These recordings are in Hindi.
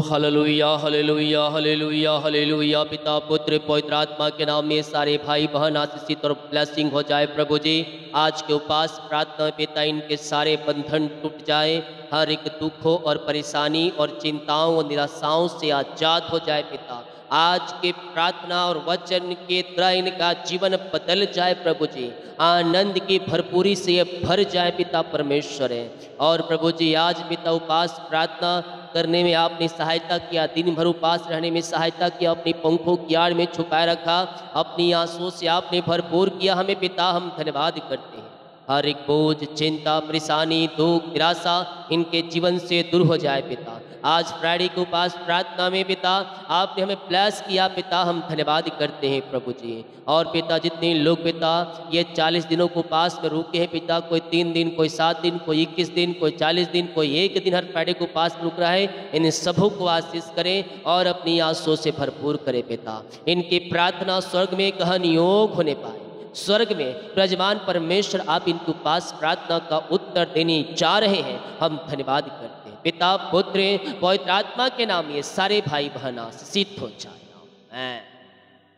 Hallelujah hallelujah hallelujah hallelujah. पिता पुत्र पवित्र आत्मा के नाम में सारे भाई बहन आशीषित और ब्लेसिंग हो जाए। प्रभु जी आज के उपास प्रार्थना पिता इनके सारे बंधन टूट जाए, हर एक दुखों और परेशानी और चिंताओं और निराशाओं से आजाद हो जाए। पिता आज के प्रार्थना और वचन के द्वारा इनका जीवन बदल जाए। प्रभु जी आनंद की भरपूरी से ये भर जाए पिता परमेश्वर है। और प्रभु जी आज पिता उपास प्रार्थना करने में आपने सहायता किया, दिन भर उपास रहने में सहायता किया, अपनी पंखों की आड़ में छुपाए रखा, अपनी आंसुओं से आपने भरपूर किया हमें पिता। हम धन्यवाद करते हैं। हर एक बोझ चिंता परेशानी दुख निराशा इनके जीवन से दूर हो जाए पिता। आज फ्राइडे के उपास प्रार्थना में पिता आपने हमें ब्लेस किया पिता, हम धन्यवाद करते हैं प्रभु जी। और पिता जितने लोग पिता ये 40 दिनों को उपास में रुके हैं पिता, कोई 3 दिन कोई 7 दिन कोई 21 दिन कोई 40 दिन कोई 1 दिन हर फ्राइडे को उपास में रुक रहा है, इन सबों को आशीष करें और अपनी आंसुओं से भरपूर करें पिता। इनकी प्रार्थना स्वर्ग में कहन योग होने पाए, स्वर्ग में प्रजमान परमेश्वर आप इनके उपास प्रार्थना का उत्तर देने जा रहे हैं, हम धन्यवाद करते हैं पिता पुत्र पवित्र आत्मा के नाम ये सारे भाई बहन आशीषित हो जाए।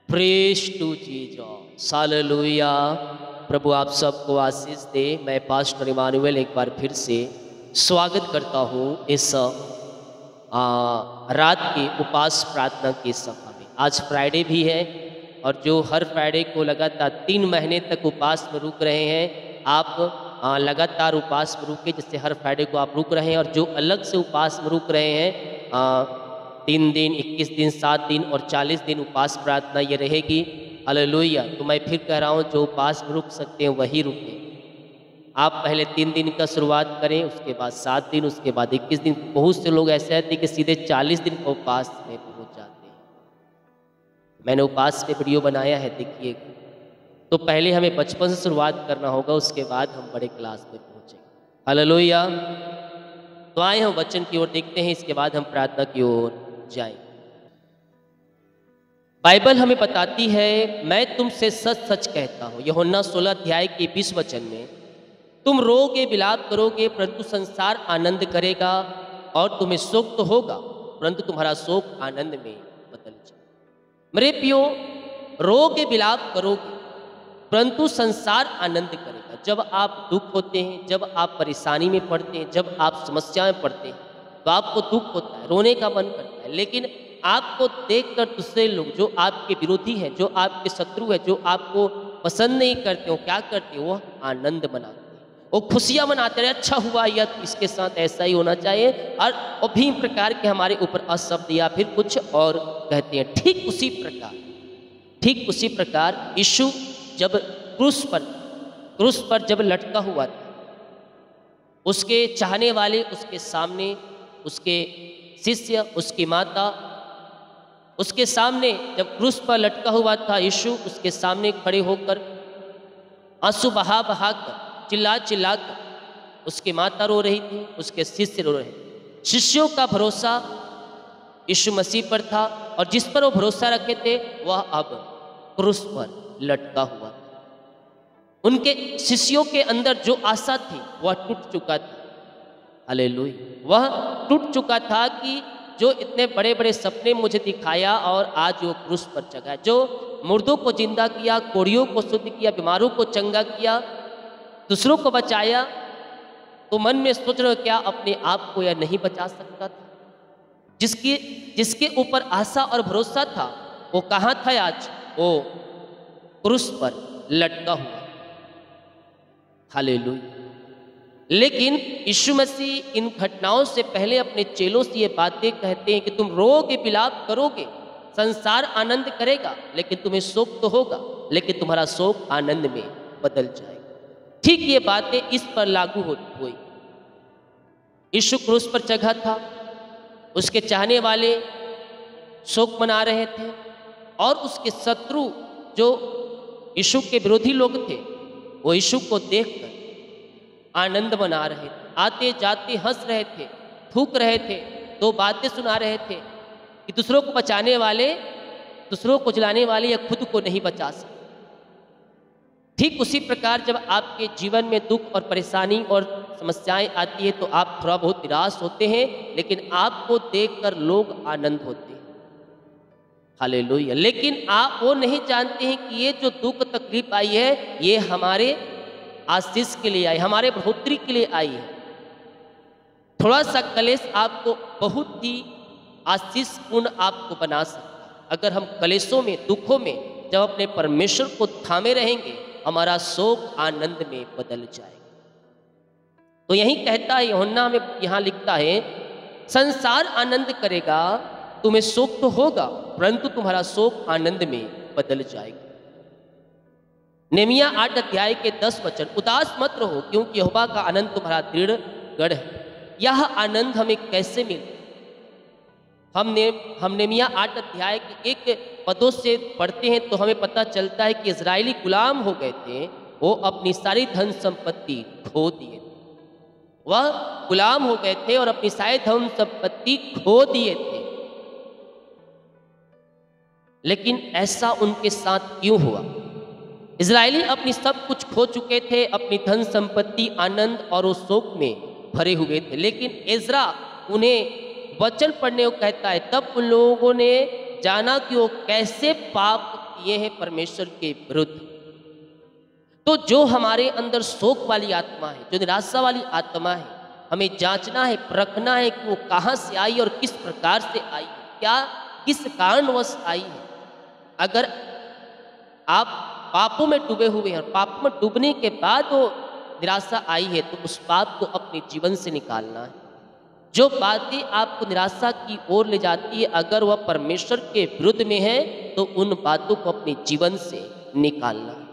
Praise to Jesus hallelujah. प्रभु आप सबको आशीष दे। मैं पास्टर इमानुएल एक बार फिर से स्वागत करता हूँ इस रात की उपास प्रार्थना की सभा में। आज फ्राइडे भी है और जो हर फ्राइडे को लगातार 3 महीने तक उपास में रुक रहे हैं, आप लगातार उपास में रुके, जैसे हर फ्राइडे को आप रुक रहे हैं। और जो अलग से उपास में रुक रहे हैं 3 दिन 21 दिन 7 दिन और 40 दिन उपास प्रार्थना ये रहेगी। हालेलुया। तो मैं फिर कह रहा हूँ जो उपास में रुक सकते हैं वही रुकें। आप पहले 3 दिन का शुरुआत करें, उसके बाद 7 दिन, उसके बाद 21 दिन। बहुत से लोग ऐसे रहते हैं कि सीधे 40 दिन का उपास में पहुँच जाते हैं। मैंने उपास पे वीडियो बनाया है, देखिए। तो पहले हमें बचपन से शुरुआत करना होगा, उसके बाद हम बड़े क्लास में पहुँचेंगे। हालेलुया। तो आए हम वचन की ओर देखते हैं, इसके बाद हम प्रार्थना की ओर जाएं। बाइबल हमें बताती है, मैं तुमसे सच सच कहता हूँ, यूहन्ना 16 अध्याय के 20 वचन में, तुम रोगे विलाप करोगे परंतु संसार आनंद करेगा, और तुम्हें शोक तो होगा परंतु तुम्हारा शोक आनंद में बदल जाए। मेरे प्रियो, रोगे विलाप करोगे परंतु संसार आनंद करेगा। जब आप दुख होते हैं, जब आप परेशानी में पड़ते हैं, जब आप समस्या में पड़ते हैं, तो आपको दुख होता है, रोने का मन करता है। लेकिन आपको देखकर दूसरे लोग जो आपके विरोधी हैं, जो आपके शत्रु हैं, जो आपको पसंद नहीं करते हो, क्या करते हो? वो आनंद मनाते हैं, वो खुशियाँ मनाते हैं। अच्छा हुआ, या इसके साथ ऐसा ही होना चाहिए। और भी प्रकार के हमारे ऊपर अशब्द या फिर कुछ और कहते हैं। ठीक उसी प्रकार यीशु जब क्रूस पर जब लटका हुआ था, उसके चाहने वाले उसके सामने, उसके शिष्य, उसकी माता उसके सामने, जब क्रूस पर लटका हुआ था यीशु, उसके सामने खड़े होकर आंसू बहा कर चिल्ला कर उसकी माता रो रही थी, उसके शिष्य रो रहे थे। शिष्यों का भरोसा यीशु मसीह पर था, और जिस पर वो भरोसा रखे थे वह अब क्रूस पर लटका हुआ था। उनके शिष्यों के अंदर जो आशा थी वह टूट चुका था। हालेलुया। वह टूट चुका था कि जो इतने बड़े बड़े सपने मुझे दिखाया और आज वो क्रूस पर चढ़ा, जो मुर्दों को जिंदा किया, कोढ़ियों को शुद्ध किया, बीमारों को चंगा किया, दूसरों को बचाया, तो मन में सोच रहे हो क्या अपने आप को या नहीं बचा सकता था? जिसके ऊपर आशा और भरोसा था वो कहाँ था? आज वो क्रूस पर लटका हुआ। हालेलुया। लेकिन यीशु मसीह इन घटनाओं से पहले अपने चेलों से ये बातें कहते हैं कि तुम रोगे विलाप करोगे, संसार आनंद करेगा, लेकिन तुम्हें शोक तो होगा, लेकिन तुम्हारा शोक आनंद में बदल जाएगा। ठीक ये बातें इस पर लागू हुई। यीशु क्रूस पर चढ़ा था, उसके चाहने वाले शोक मना रहे थे, और उसके शत्रु जो यीशु के विरोधी लोग थे वो यीशु को देखकर आनंद मना रहे थे, आते जाते हंस रहे थे, थूक रहे थे, 2 बातें सुना रहे थे कि दूसरों को बचाने वाले, दूसरों को जलाने वाले या खुद को नहीं बचा सकते। ठीक उसी प्रकार जब आपके जीवन में दुख और परेशानी और समस्याएं आती है तो आप थोड़ा बहुत निराश होते हैं, लेकिन आपको देखकर लोग आनंद होते हैं। हालेलुया। लेकिन आप वो नहीं जानते हैं कि ये जो दुख तकलीफ आई है, ये हमारे आशीष के लिए आई, हमारे बढ़ोतरी के लिए आई है। थोड़ा सा कलेश आपको बहुत ही आशीषपूर्ण आपको बना सकता है। अगर हम कलेशों में, दुखों में जब अपने परमेश्वर को थामे रहेंगे, हमारा शोक आनंद में बदल जाएगा। तो यही कहता है यूहन्ना में, यहाँ लिखता है, संसार आनंद करेगा, तुम्हें शोक तो होगा, परंतु तुम्हारा शोक आनंद में बदल जाएगा। नेमिया 8 अध्याय के 10 वचन, उदास मत रहो क्योंकि यहोवा का आनंद तुम्हारा दृढ़ गढ़ है। यह आनंद हमें कैसे मिलता? हम नेमिया 8 अध्याय के एक पदों से पढ़ते हैं तो हमें पता चलता है कि इजरायली गुलाम हो गए थे, वो अपनी सारी धन संपत्ति खो दिए थे। वह गुलाम हो गए थे और अपनी सारी धन संपत्ति खो दिए थे। लेकिन ऐसा उनके साथ क्यों हुआ? इजरायली अपनी सब कुछ खो चुके थे, अपनी धन संपत्ति, आनंद और उस शोक में भरे हुए थे। लेकिन एजरा उन्हें वचन पढ़ने को कहता है, तब उन लोगों ने जाना कि वो कैसे पाप किए हैं परमेश्वर के विरुद्ध। तो जो हमारे अंदर शोक वाली आत्मा है, जो निराशा वाली आत्मा है, हमें जांचना है, परखना है कि वो कहाँ से आई और किस प्रकार से आई है, क्या किस कारणवश आई है। अगर आप पापों में डूबे हुए हैं और पापों में डूबने के बाद वो निराशा आई है, तो उस पाप को अपने जीवन से निकालना है। जो बातें आपको निराशा की ओर ले जाती है, अगर वह परमेश्वर के विरुद्ध में है, तो उन बातों को अपने जीवन से निकालना है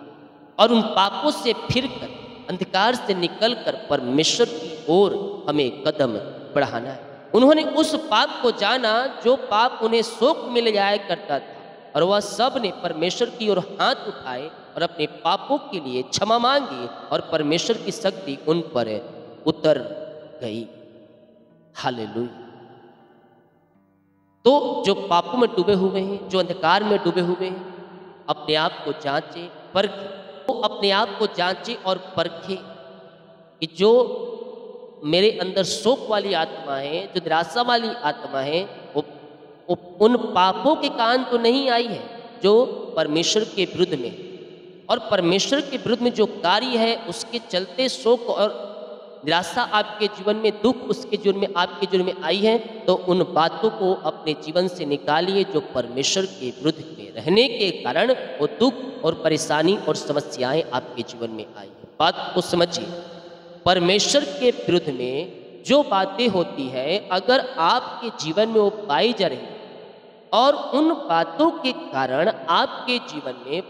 और उन पापों से फिरकर, अंधकार से निकलकर परमेश्वर की ओर हमें कदम बढ़ाना है। उन्होंने उस पाप को जाना जो पाप उन्हें शोक में ले जाया करता था, और वह सब ने परमेश्वर की ओर हाथ उठाए और अपने पापों के लिए क्षमा मांगी और परमेश्वर की शक्ति उन पर उतर गई। हालेलुया। तो जो पापों में डूबे हुए हैं, जो अंधकार में डूबे हुए हैं, अपने आप को जांचें, परखें। तो अपने आप को जांचें और परखें कि जो मेरे अंदर शोक वाली आत्मा है, जो निराशा वाली आत्मा है, वो उन पापों के कारण तो नहीं आई है जो परमेश्वर के विरुद्ध में, और परमेश्वर के विरुद्ध में जो कार्य है उसके चलते शोक और निराशा आपके जीवन में, दुख उसके जीवन में, आपके जीवन में आई है। तो उन बातों को अपने जीवन से निकालिए जो परमेश्वर के विरुद्ध में रहने के कारण वो दुख और परेशानी और समस्याएं आपके जीवन में आई है। बात को समझिए, परमेश्वर के विरुद्ध में जो बातें होती है, अगर आपके जीवन में वो पाई जा रही और उन बातों के कारण आपके जीवन में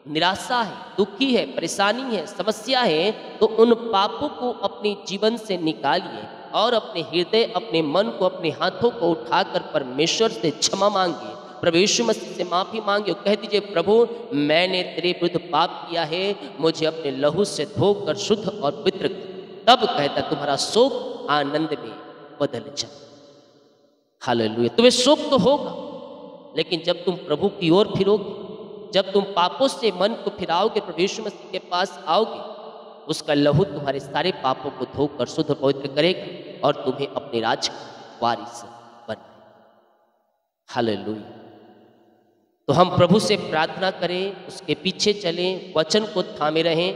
निराशा है, दुखी है, परेशानी है, समस्या है, तो उन पापों को अपने जीवन से निकालिए और अपने हृदय, अपने मन को, अपने हाथों को उठाकर परमेश्वर से क्षमा मांगिए, प्रभु यीशु मसीह से माफ़ी मांगिए और कह दीजिए, प्रभु मैंने तेरे विरुद्ध पाप किया है, मुझे अपने लहू से धोकर शुद्ध और पवित्र कर। तब कहता तुम्हारा शोक आनंद में बदल जाए। हालेलुया। तुम्हें शोक तो होगा, लेकिन जब तुम प्रभु की ओर फिरोगे, जब तुम पापों से मन को फिराओगे, प्रभु यीशु मसीह के पास आओगे, उसका लहू तुम्हारे सारे पापों को धोकर शुद्ध पवित्र करेगा और तुम्हें अपने राज्य का वारिस बनाएगा। हालेलुया। तो हम प्रभु से प्रार्थना करें, उसके पीछे चलें, वचन को थामे रहें,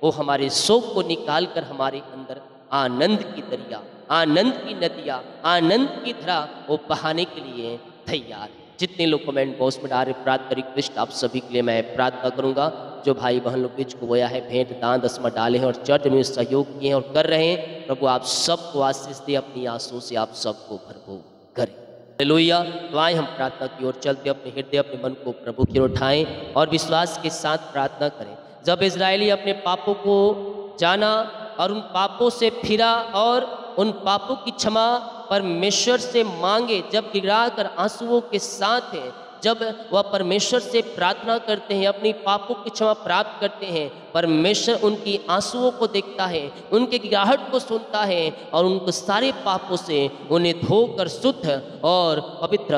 वो हमारे शोक को निकाल कर हमारे अंदर आनंद की दरिया, आनंद की नदियाँ, आनंद की धारा वो बहाने के लिए तैयार है। जितने लोग कमेंट बॉक्स में डाल रहे प्रार्थना रिक्वेस्ट, आप सभी के लिए मैं प्रार्थना करूंगा। जो भाई बहन लोग बीच को बोया है, भेंट दान दसमा डाले हैं और चर्च में सहयोग किए हैं और कर रहे हैं, प्रभु आप सबको आशीष दे, अपनी आंसू से आप सबको भरपूर करें। हालेलुया। तो आए हम प्रार्थना की ओर चलते, अपने हृदय, अपने मन को प्रभु की ओर उठाएं और विश्वास के साथ प्रार्थना करें। जब इजरायली अपने पापों को जाना और उन पापों से फिरा और उन पापों की क्षमा परमेश्वर से मांगे, जब गिराकर आंसुओं के साथ हैं, जब वह परमेश्वर से प्रार्थना करते हैं, अपनी पापों की क्षमा प्राप्त करते हैं, परमेश्वर उनकी आंसुओं को देखता है, उनके गिराहट को सुनता है और उनको सारे पापों से उन्हें धोकर शुद्ध और पवित्र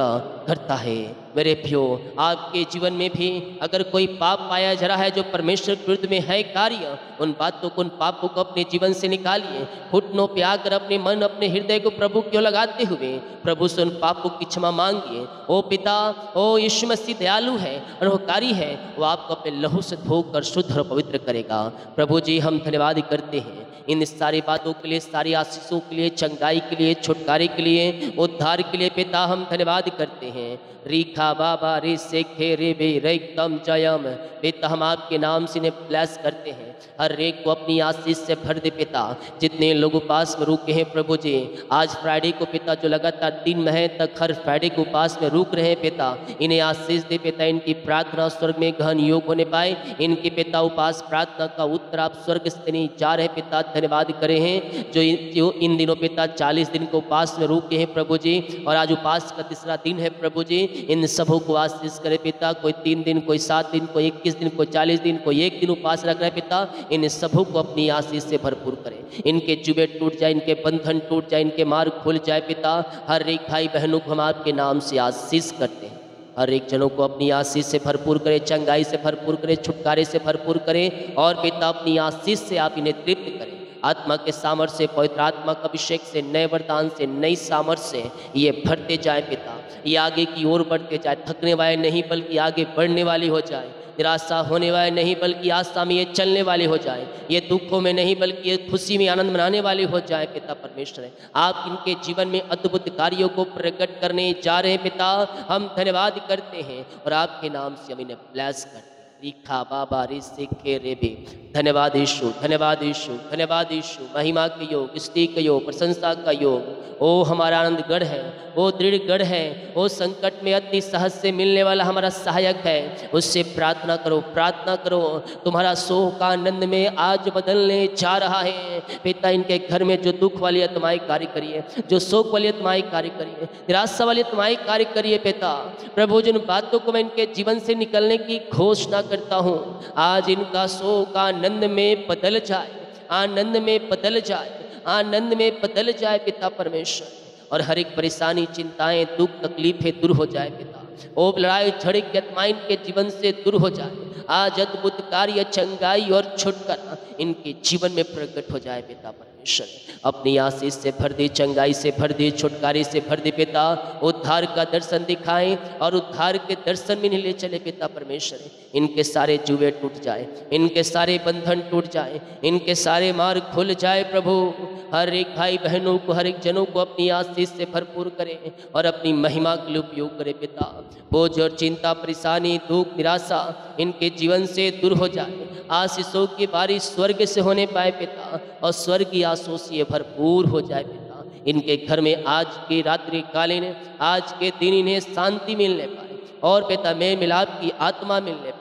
करता है। मेरे प्रियो, आपके जीवन में भी अगर कोई पाप पाया जा रहा है जो परमेश्वर के विरुद्ध में है कार्य, उन बातों को, उन पापों को अपने जीवन से निकालिए। घुटनों पे आकर अपने मन, अपने हृदय को प्रभु की ओर लगाते हुए प्रभु से उन पापों की क्षमा मांगिए। ओ पिता, ओ यीशु मसीह दयालु है, अनुपकारी है, वो आपको अपने लहू से धोकर शुद्ध और पवित्र करेगा। प्रभु जी, हम धन्यवाद करते हैं इन सारी बातों के लिए, सारी आशीषों के लिए, चंगाई के लिए, छुटकारे के लिए, उद्धार के लिए पिता हम धन्यवाद करते हैं। रीखा बाबा रे सेखे रे बे रेकम जयम पिता, हम आपके नाम से इन्हें ब्लेस करते हैं। हर एक को अपनी आशीष से भर दे पिता। जितने लोग उपास में रुके हैं प्रभु जी, आज फ्राइडे को पिता जो लगातार 3 महीने तक हर फ्राइडे को उपास में रुक रहे हैं पिता, इन्हें आशीष दे पिता। इनकी प्रार्थना स्वर्ग में गहन योग होने पाए। इनके पिता उपास प्रार्थना का उत्तर आप स्वर्ग से देने जा रहे पिता। धन्यवाद करे हैं जो इन दिनों पिता 40 दिन को उपास में रुके हैं प्रभु जी, और आज उपास का तीसरा दिन है प्रभु जी। इन सबों को आशीष करे पिता। कोई 3 दिन, कोई 7 दिन, कोई 21 दिन, कोई 40 दिन, कोई 1 दिन उपास रख रहे हैं पिता। इन सबों को अपनी आशीष से भरपूर करें। इनके जुबे टूट जाए, इनके बंधन टूट जाए, इनके मार्ग खुल जाए पिता। हर एक भाई बहनों को हम आपके नाम से आशीष करते हैं। हर एक जनों को अपनी आशीष से भरपूर करें, चंगाई से भरपूर करें, छुटकारे से भरपूर करें, और पिता अपनी आशीष से आप इन्हें तृप्त करें। आत्मा के सामर्थ्य से, पवित्र आत्मा का अभिषेक से, नए वरदान से, नई सामर्थ्य से ये भरते जाए पिता। ये आगे की ओर बढ़ते जाए, थकने वाले नहीं बल्कि आगे बढ़ने वाली हो जाए। निराशा होने वाले नहीं बल्कि आशा में ये चलने वाले हो जाए। ये दुखों में नहीं बल्कि ये खुशी में आनंद मनाने वाले हो जाए पिता परमेश्वर। आप इनके जीवन में अद्भुत कार्यों को प्रकट करने जा रहे हैं पिता। हम धन्यवाद करते हैं और आपके नाम से हम इन्हें ब्लेस करते हैं। लिखा बाबा रे सिखे रे बे। धन्यवाद यीशु, धन्यवाद यीशु, धन्यवाद यीशु। महिमा के योग, स्तुति के योग, प्रशंसा का योग। ओ हमारा आनंद गढ़ है, वो दृढ़ गढ़ है, वो संकट में अति सहज से मिलने वाला हमारा सहायक है। उससे प्रार्थना करो, प्रार्थना करो। तुम्हारा शोक का आनंद में आज बदलने जा रहा है पिता। इनके घर में जो दुख वाली आत्माएं कार्य करिए, जो शोक वाली आत्माएं कार्य करिए, निराशा वाली आत्माएं कार्य करिए पिता। प्रभु जिन बातों को मैं इनके जीवन से निकलने की घोषणा करता हूँ, आज इनका शोक आनंद में बदल जाए, आनंद में बदल जाए, आनंद में बदल जाए पिता परमेश्वर। और हर एक परेशानी, चिंताएं, दुख, तकलीफें दूर हो जाए पिता। ओ लड़ाई झड़क के आत्माएं इनके जीवन से दूर हो जाए। आज अद्भुत कार्य, चंगाई और छुटकारा इनके जीवन में प्रकट हो जाए पिता परमेश्वर। अपनी आशीष से भर दे, चंगाई से भर दे, छुटकारे से भर दे पिता। उद्धार का दर्शन दिखाएं और उद्धार के दर्शन में नहीं ले चले पिता परमेश्वर। इनके सारे जुए टूट जाए, इनके सारे बंधन टूट जाए, इनके सारे मार्ग खुल जाए प्रभु। हर एक भाई बहनों को, हर एक जनों को अपनी आशीष से भरपूर करें और अपनी महिमा के लिए उपयोग करें पिता। बोझ और चिंता, परेशानी, दुख, निराशा इनके जीवन से दूर हो जाए। आशीषों की बारिश स्वर्ग से होने पाए पिता, और स्वर्गीय आशीषों से भरपूर हो जाए पिता। इनके घर में आज की रात्रि कालीन, आज के दिन इन्हें शांति मिलने पाए, और पिता मेल मिलाप की आत्मा मिलने पाए।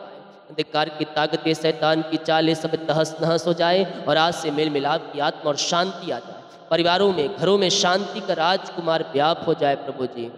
अंधकार की ताकतें, शैतान की चालें सब तहस नहस हो जाए, और आज से मेल मिलाप की आत्मा और शांति आ जाए। परिवारों में, घरों में शांति का राजकुमार व्याप हो जाए प्रभु जी।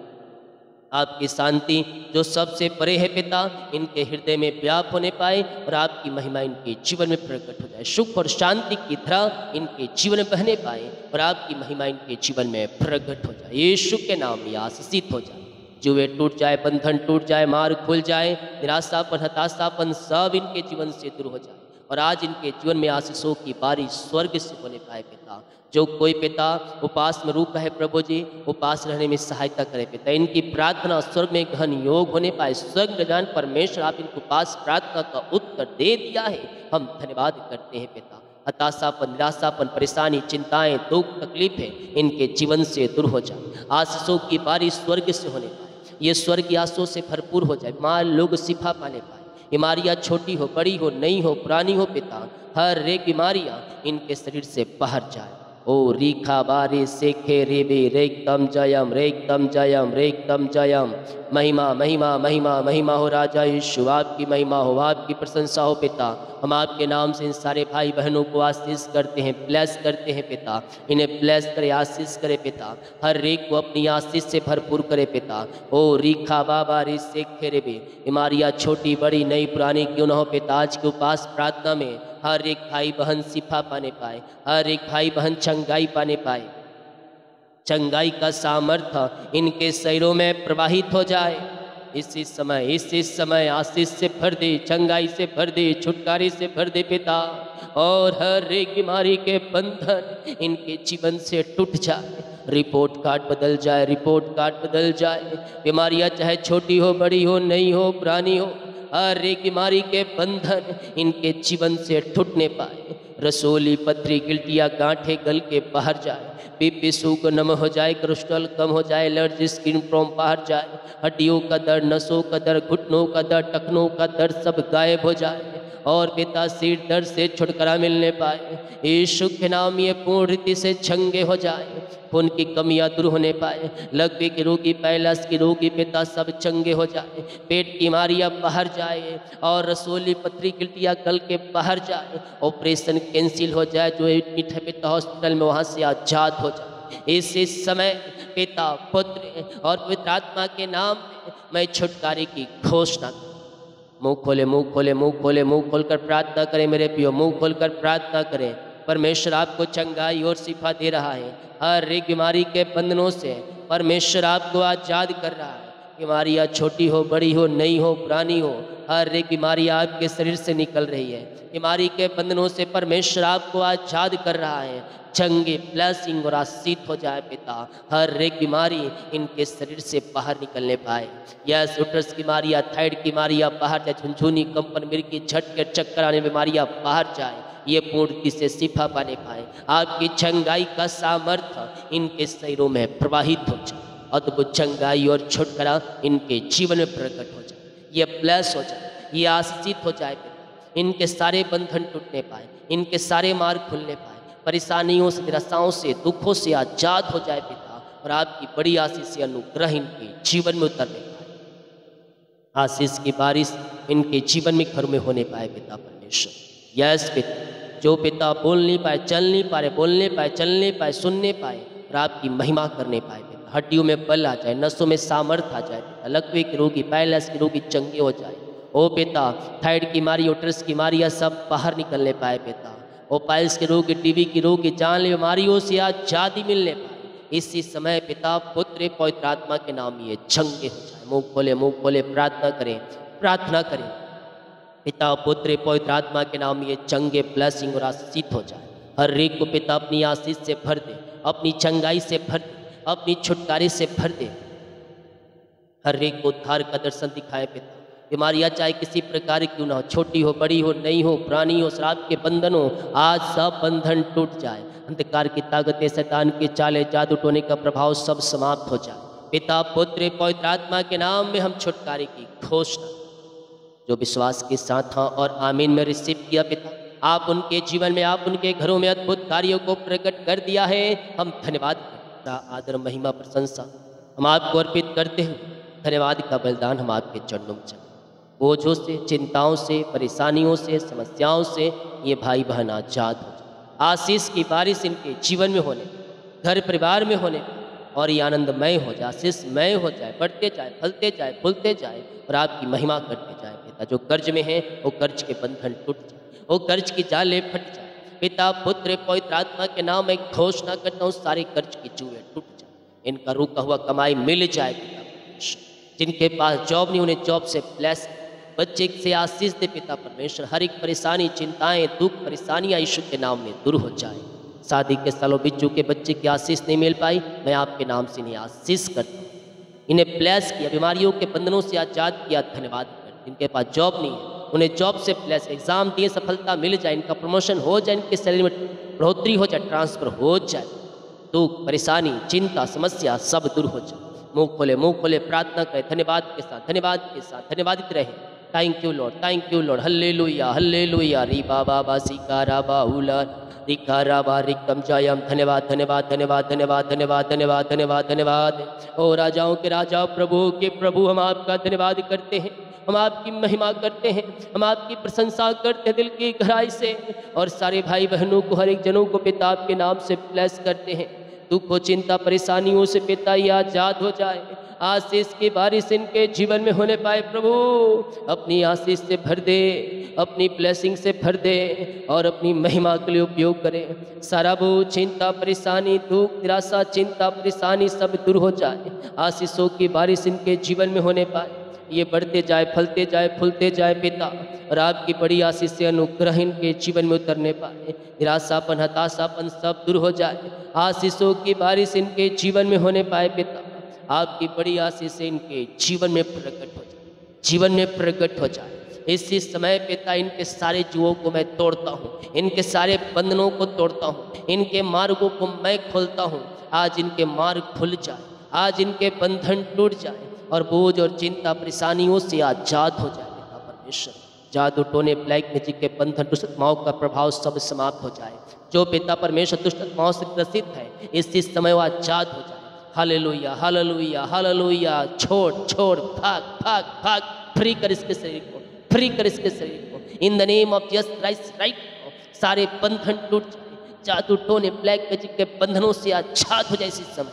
आपकी शांति जो सबसे परे है पिता, इनके हृदय में व्याप होने पाए, और आपकी महिमा इनके जीवन में प्रकट हो जाए। सुख और शांति की धारा इनके जीवन में बहने पाए, और आपकी महिमा इनके जीवन में प्रकट हो जाए। यीशु के नाम में आशीषित हो जाए। जुए टूट जाए, बंधन टूट जाए, मार्ग खुल जाए, निराशापन, हताशापन सब इनके जीवन से दूर हो जाए, और आज इनके जीवन में आशीषों की बारिश स्वर्ग से होने पाए पिता। जो कोई पिता उपास में रुका है प्रभु जी, उपास रहने में सहायता करे पिता। इनकी प्रार्थना स्वर्ग में गहन योग होने पाए। स्वर्ग जान परमेश्वर आप इनको उपास प्रार्थना का उत्तर दे दिया है, हम धन्यवाद करते हैं पिता। हताशापन, निराशापन, परेशानी, चिंताएं, दुख, तकलीफें इनके जीवन से दूर हो जाए। आशीषों की बारिश स्वर्ग से होने पाए, ये स्वर्ग की आशीषों से भरपूर हो जाए। माँ लोग शिफा पाने पाए। बीमारियाँ छोटी हो, बड़ी हो, नई हो, पुरानी हो पिता, हर एक बीमारियाँ इनके शरीर से बाहर जाए। ओ रीखा बारी सेखे रेबे रेकदम जयम, रेकदम जयम, रेकदम जयम। महिमा महिमा महिमा महिमा हो राजा यीशु, आपकी महिमा हो, आपकी प्रशंसा हो पिता। हम आपके नाम से इन सारे भाई बहनों को आशीष करते हैं, ब्लेस करते हैं पिता। इन्हें ब्लेस करे, आशीष करे पिता। हर एक को अपनी आशीष से भरपूर करे पिता। ओ रीखा बाबा रे सेखे रेबे। बीमारियाँ छोटी बड़ी नई पुरानी क्यों न हो पिता, आज के उपास प्रार्थना में हर एक भाई बहन शिफा पाने पाए, हर एक भाई बहन चंगाई पाने पाए। चंगाई का सामर्थ्य इनके शरीरों में प्रवाहित हो जाए। इसी समय आशीष से भर दे, चंगाई से भर दे, छुटकारे से भर दे पिता। और हर एक बीमारी के बंधन इनके जीवन से टूट जाए। रिपोर्ट कार्ड बदल जाए, रिपोर्ट कार्ड बदल जाए। बीमारियां चाहे छोटी हो, बड़ी हो, नई हो, पुरानी हो, हर एक बीमारी के बंधन इनके जीवन से टूटने पाए। रसोली, पथरी, गिल्टियाँ, गांठें गल के बाहर जाए। बीपी शुगर नम हो जाए, कोलेस्ट्रॉल कम हो जाए, एलर्जी, स्किन प्रॉब्लम बाहर जाए। हड्डियों का दर्द, नसों का दर्द, घुटनों का दर्द, टखनों का दर्द सब गायब हो जाए। और पिता सिर दर्द से छुटकारा मिलने पाए। यीशु के नाम ये पूर्ण रीति से चंगे हो जाए। खून की कमियां दूर होने पाए। लकवे के रोगी, पैलस के रोगी पिता सब चंगे हो जाए। पेट की बीमारियां बाहर जाए और रसोली, पथरी, गिल्टियाँ गल के बाहर जाए। ऑपरेशन कैंसिल हो जाए, जो मीठे पिता हॉस्पिटल में वहाँ से आजाद हो जाए। इसी समय पिता, पुत्र और पवित्र आत्मा के नाम में मैं छुटकारे की घोषणा करूं। मुंह खोले, मुंह खोले, मुंह खोले, मुंह खोलकर प्रार्थना करें मेरे प्रियो, मुंह खोलकर प्रार्थना करें। परमेश्वर आपको चंगाई और शिफा दे रहा है। हर एक बीमारी के बंधनों से परमेश्वर आपको आजाद कर रहा है। बीमारियाँ छोटी हो, बड़ी हो, नई हो, पुरानी हो, हर एक बीमारी आपके शरीर से निकल रही है। बीमारी के बंधनों से परमेश्वर आपको आजाद कर रहा है। चंगे, ब्लेसिंग और आशीष हो जाए पिता। हर एक बीमारी इनके शरीर से बाहर निकलने पाए। यस, उटरस की बीमारियाँ, थायराइड की बीमारियाँ बाहर जाए। झुनझुनी, कंपन, मिर्गी, झटके, चक्कर आने बीमारियाँ बाहर जाए। ये पूर्ति से शिफा पाने पाए। आपकी चंगाई का सामर्थ्य इनके शरीरों में प्रवाहित हो जाए। अद्भुत चंगाई और छुटकारा इनके जीवन में प्रकट हो जाए। ये ब्लेस हो जाए, ये आशीषित हो जाए पिता। इनके सारे बंधन टूटने पाए, इनके सारे मार्ग खुलने पाए। परेशानियों से, निराशाओं से, दुखों से आजाद हो जाए पिता। और आपकी बड़ी आशीष से अनुग्रह इनके जीवन में उतरने पाए। आशीष की बारिश इनके जीवन में घर में होने पाए पिता परमेश्वर। यस पिता, जो पिता बोल नहीं पाए, चल नहीं पाए, बोलने पाए, चलने पाए, सुनने पाए और आपकी महिमा करने पाए पिता। हड्डियों में बल आ जाए, नसों में सामर्थ्य आ जाए पिता। लकवे के रोगी, पैलस के रोगी चंगे हो जाए। ओ पिता, थायराइड की बीमारी, उटरस की बीमारियाँ सब बाहर निकलने पाए पिता। ओ पाइल्स के रोगी, टीबी की रोगी, जानलेवा बीमारियों से आजादी मिलने पाए। इसी समय पिता, पुत्र, पवित्र आत्मा के नाम ये चंगे हो जाए। मुंह खोले, मुंह खोले, प्रार्थना करें, प्रार्थना करें। पिता, पुत्र, पवित्र आत्मा के नाम ये चंगे, ब्लेसिंग और आशीष हो जाए। हर एक को पिता अपनी आशीष से भर दे, अपनी चंगाई से भर दे, अपनी छुटकारे से भर दे। हर एक को उद्धार का दर्शन दिखाए पिता। बीमारियाँ चाहे किसी प्रकार क्यों ना हो, छोटी हो, बड़ी हो, नई हो, पुरानी हो, शराब के बंधन हो, आज सब बंधन टूट जाए। अंधकार की ताकतें, शैतान के चाले, जादू टोने का प्रभाव सब समाप्त हो जाए। पिता, पुत्र, पवित्र आत्मा के नाम में हम छुटकारे की घोषणा, जो विश्वास के साथ हाँ और आमीन में रिसीव किया पिता, आप उनके जीवन में, आप उनके घरों में अद्भुत कार्यों को प्रकट कर दिया है। हम धन्यवाद करते हैं, आदर, महिमा, प्रशंसा हम आपको अर्पित करते हैं। धन्यवाद का बलिदान हम आपके चरणों में चढ़ाते। बोझों से, चिंताओं से, परेशानियों से, समस्याओं से ये भाई बहन आजाद हो जाए। आशीष की बारिश इनके जीवन में होने, घर परिवार में होने और ये आनंदमय हो जाए, आशीषमय हो जाए, बढ़ते जाए, फलते जाए, फूलते जाए और आपकी महिमा करते जाए पिता। जो कर्ज में है वो कर्ज के बंधन टूट जाए, वो कर्ज की जाले फट जाए पिता। पुत्र, पवित्र आत्मा के नाम में घोषणा करता हूँ, सारे कर्ज की जुएं टूट जाए, इनका रुका हुआ कमाई मिल जाए पिता। जिनके पास जॉब नहीं, उन्हें जॉब से ब्लेस, बच्चे से आशीष दे पिता परमेश्वर। हर एक परेशानी, चिंताएं, दुख, परेशानियां यीशु के नाम में दूर हो जाए। शादी के सालों बीत चुके बच्चे की आशीष नहीं मिल पाई, मैं आपके नाम से इन्हें आशीष करता हूँ। इन्हें ब्लेस किया, बीमारियों के बंधनों से आजाद किया, धन्यवाद कर। जिनके पास जॉब नहीं है उन्हें जॉब से ब्लेस, एग्जाम दिए सफलता मिल जाए, इनका प्रमोशन हो जाए, इनके सैलरी में बढ़ोतरी हो जाए, ट्रांसफर हो जाए। दुख, परेशानी, चिंता, समस्या सब दूर हो जाए। मुंह खोले, प्रार्थना करें धन्यवाद के साथ, धन्यवाद के साथ, धन्यवादित रहे। Thank you Lord, thank you Lord, hallelujah, hallelujah. री बाबा बासी राबा उला रिका राबा रिकम जायम। धन्यवाद, धन्यवाद, धन्यवाद, धन्यवाद, धन्यवाद, धन्यवाद, धन्यवाद, धन्यवाद। ओ राजाओं के राजा, प्रभु के प्रभु, हम आपका धन्यवाद करते हैं, हम आपकी महिमा करते हैं, हम आपकी प्रशंसा करते हैं दिल की गहराई से। और सारे भाई बहनों को, हर एक जनों को पिता आपके नाम से ब्लेस करते हैं। दुखों चिंता परेशानियों से पिता ये आजाद हो जाए। आशीष की बारिश इनके जीवन में होने पाए प्रभु। अपनी आशीष से भर दे, अपनी ब्लेसिंग से भर दे और अपनी महिमा के लिए उपयोग करें। सारा बोझ चिंता परेशानी दुख निराशा चिंता परेशानी सब दूर हो जाए। आशीषों की बारिश इनके जीवन में होने पाए, ये बढ़ते जाए फलते जाए फूलते जाए पिता, और आपकी बड़ी आशीष से अनुग्रह इनके जीवन में उतरने पाए। निराशापन हताशापन सब दूर हो जाए। आशीषों की बारिश इनके जीवन में होने पाए पिता। आपकी बड़ी आशीष से इनके जीवन में प्रकट हो जाए, जीवन में प्रकट हो जाए। इसी समय पिता इनके सारे जुओं को मैं तोड़ता हूँ, इनके सारे बंधनों को तोड़ता हूँ, इनके मार्गों को मैं खोलता हूँ। आज इनके मार्ग खुल जाए, आज इनके बंधन टूट जाए और बोझ और चिंता परेशानियों से आजाद हो जाए पिता परमेश्वर। जादू टोने ब्लैक मैजिक के बंधन दुष्ट आत्माओं का प्रभाव सब समाप्त हो जाए। जो पिता परमेश्वर दुष्ट आत्माओं से ग्रसित है इसी समय वो आजाद हो जाए। Hallelujah hallelujah hallelujah. छोड़ छोड़ भाग भाग भाग, फ्री कर इसके शरीर को, फ्री कर इसके शरीर को in the name of Jesus Christ. Right सारे बंधन टूट जाए, जादू टोने ब्लैक मैजिक के बंधनों से आजाद हो जाए इसी समय।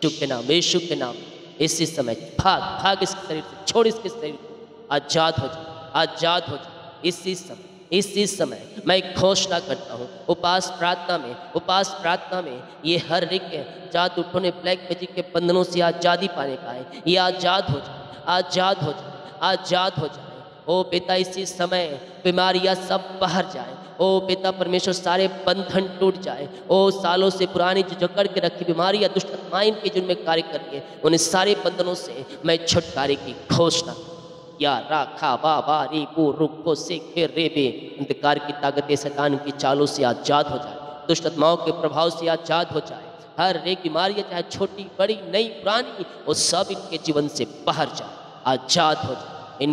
यीशु के नाम, यीशु के नाम इसी समय भाग भाग इसके शरीर से, छोड़ इसके शरीर को, आजाद हो जाए, आजाद हो जाए इसी समय। इसी समय मैं घोषणा करता हूँ उपास प्रार्थना में ये हर एक जादू टोने ब्लैक मैजिक के बंधनों से आज़ादी पाने पाए, ये आज़ाद हो जाए, आज़ाद हो जाए, आज़ाद हो जाए। ओ पिता इसी समय बीमारियाँ सब बाहर जाए। ओ पिता परमेश्वर सारे बंधन टूट जाए। ओ सालों से पुरानी जो जकड़ के रखी बीमारियाँ दुष्ट आत्माएं के जिनमें कार्य करके उन्हें सारे बंधनों से मैं छुटकारे की घोषणा या राखा बाबा रे को रुको से रे बे। अंधकार की ताकतें शैतान की चालों से आजाद हो जाए, दुष्ट आत्माओं के प्रभाव से आजाद हो जाए। हर एक बीमारियाँ चाहे छोटी बड़ी नई पुरानी वो सब इनके जीवन से बाहर जाए, आजाद हो जाए।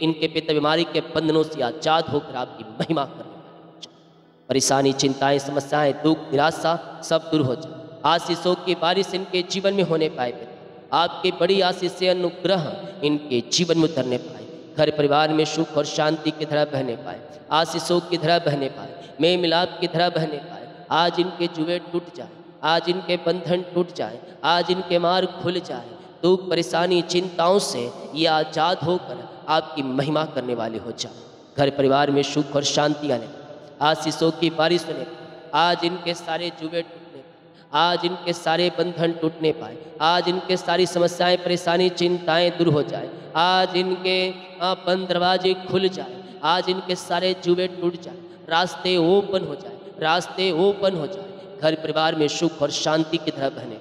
इनके पिता बीमारी के बंधनों से आजाद होकर आपकी महिमा करें। परेशानी चिंताएं समस्याएं दुख निराशा सब दूर हो जाए। आशीषों की बारिश इनके जीवन में होने पाए पिता। आपके बड़ी आशीष से अनुग्रह इनके जीवन में उतरने पाए। घर परिवार में सुख और शांति की धारा बहने पाए, आशीषों की धारा बहने पाए, मेल मिलाप की धारा बहने पाए। आज इनके जुए टूट जाए, आज इनके बंधन टूट जाए, आज इनके मार्ग खुल जाए। दुख परेशानी चिंताओं से ये आजाद होकर आपकी महिमा करने वाले हो जाए। घर परिवार में सुख और शांति आने, आशीषों की बारिश होने, आज इनके सारे जुए टूटने, आज इनके सारे बंधन टूटने पाए। आज इनके सारी समस्याएं परेशानी चिंताएं दूर हो जाए। आज इनके बंद दरवाजे खुल जाए, आज इनके सारे जुए टूट जाए, रास्ते ओपन हो जाए, रास्ते ओपन हो जाए। घर परिवार में सुख और शांति की तरह बहने,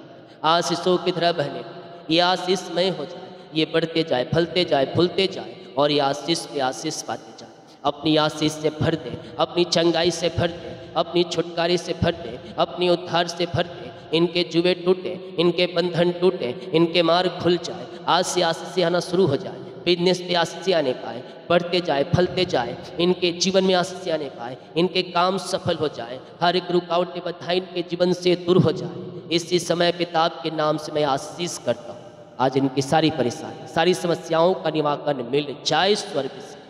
आशीषों की तरह बहने, ये आशीषमय हो जाए, ये बढ़ते जाए फलते जाए फूलते जाए और ये आशीष पे आशीष पाते जाए। अपनी आशीष से भर दे, अपनी चंगाई से भर दे, अपनी छुटकारे से भर दे, अपनी उद्धार से भर दे। इनके जुए टूटे, इनके बंधन टूटे, इनके मार्ग खुल जाए। आज से आशीष आना शुरू हो जाए, बिजनेस पे आशीष आने पाए, बढ़ते जाए फलते जाए। इनके जीवन में आशीष आने पाए, इनके काम सफल हो जाए, हर एक रुकावटें बाधाएं इनके जीवन से दूर हो जाए। इसी समय पिता के नाम से मैं आशीष करता हूँ। आज इनकी सारी परेशानी सारी समस्याओं का निवारण मिल जाए स्वर्ग से।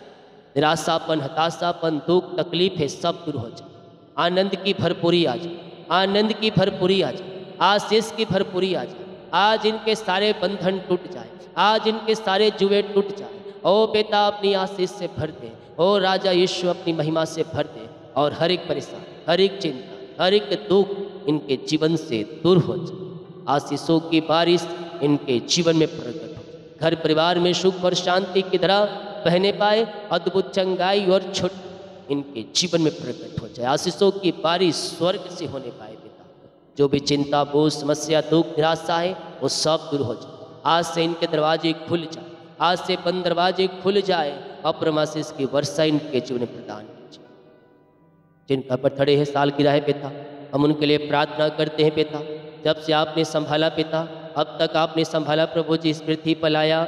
निराशापन हताशापन दुख तकलीफ है सब दूर हो जाए। आनंद की भरपूरी आ जाए, आनंद की भरपूरी आ जाए, आशीष की भरपूरी आ जाए। आज इनके सारे बंधन टूट जाए, आज इनके सारे जुए टूट जाए। ओ पिता अपनी आशीष से भर दे, ओ राजा यीशु अपनी महिमा से भर दे और हर एक परेशानी हर एक चिंता हर एक दुख इनके जीवन से दूर हो जाए। आशीषों की बारिश इनके जीवन में प्रकट हो, घर परिवार में सुख और शांति की तरह बहने पाए। अद्भुत चंगाई और छुट इनके जीवन में प्रकट हो जाए। आशीषों की बारिश स्वर्ग से होने पाए पिता। जो भी चिंता बोझ समस्या दुख निराशा है वो सब दूर हो जाए। आज से इनके दरवाजे खुल जाए, आज से बंद दरवाजे खुल जाए। अप्रम आशीष की वर्षा इनके जीवन में प्रदान कीजिए। जिनका बर्थडे है साल की राह पिता, हम उनके लिए प्रार्थना करते हैं पिता। जब से आपने संभाला पिता, अब तक आपने संभाला प्रभु जी, इस पृथ्वी पर लाया।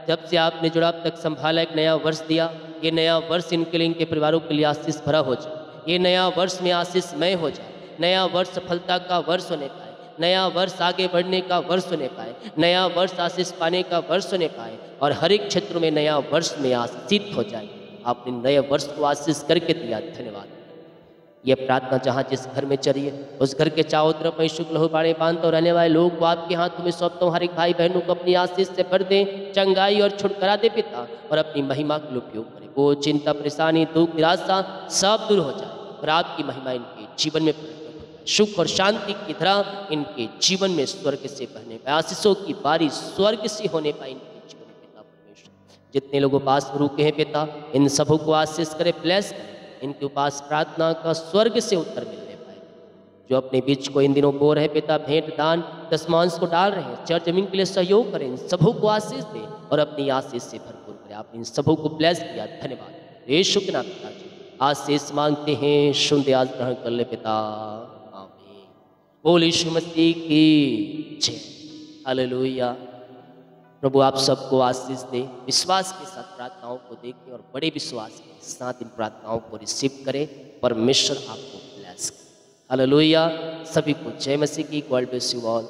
जब से आपने जुड़ा अब तक संभाला, एक नया वर्ष दिया। ये नया वर्ष इनके लिए इनके परिवारों के लिए आशीष भरा हो जाए। ये नया वर्ष में आशीषमय हो जाए। नया वर्ष सफलता का वर्ष होने पाए, नया वर्ष आगे बढ़ने का वर्ष होने पाए, नया वर्ष आशीष पाने का वर्ष होने पाए और हर एक क्षेत्र में नया वर्ष में आशीषित हो जाए। आपने नए वर्ष को आशीष करके दिया, धन्यवाद। ये प्रार्थना जहाँ जिस घर में चली है उस घर के चारों तरफ में शुक्ल हो बाड़े बांधते और रहने वाले लोग को आपके हाथ में सौंपता हूँ। हर एक भाई बहनों को अपनी आशीष से भर दे, चंगाई और छुटकारा दे पिता, और अपनी महिमा के लिए उपयोग करे। वो चिंता, परेशानी, दुख, निराशा सब दूर हो जाए और आपकी महिमा इनके जीवन में प्रकट हो जाए। सुख और शांति की तरह इनके जीवन में स्वर्ग से बहने पाए, आशीषों की बारिश स्वर्ग से होने पाए इनके जीवन में पिता परमेश्वर। जितने लोग उपास रुके हैं पिता, इन सबों को आशीष करे, ब्लेस करे, इनके उपास प्रार्थना का स्वर्ग से उत्तर मिलने पाए। जो अपने बीच को इन दिनों बो रहे पिता, भेंट दान दशमांश को डाल रहे हैं, चर्च जमीन के लिए सहयोग करें, इन सबों को आशीष दें और अपनी आशीष से भरपूर करें। आपने इन सबों को ब्लेस किया, धन्यवाद। यीशु के नाम पिताजी आशीष मांगते हैं, सुन दे, आज ग्रहण कर ले पिता, आमीन। बोल यीशु मसीह की जय, हालेलुया। प्रभु आप सबको आशीष दे, विश्वास के साथ प्रार्थनाओं को देखें और बड़े विश्वास के साथ इन प्रार्थनाओं को रिसीव करें। परमेश्वर आपको ब्लेस करे, हालेलुया। सभी को जय मसीह की। God bless you all.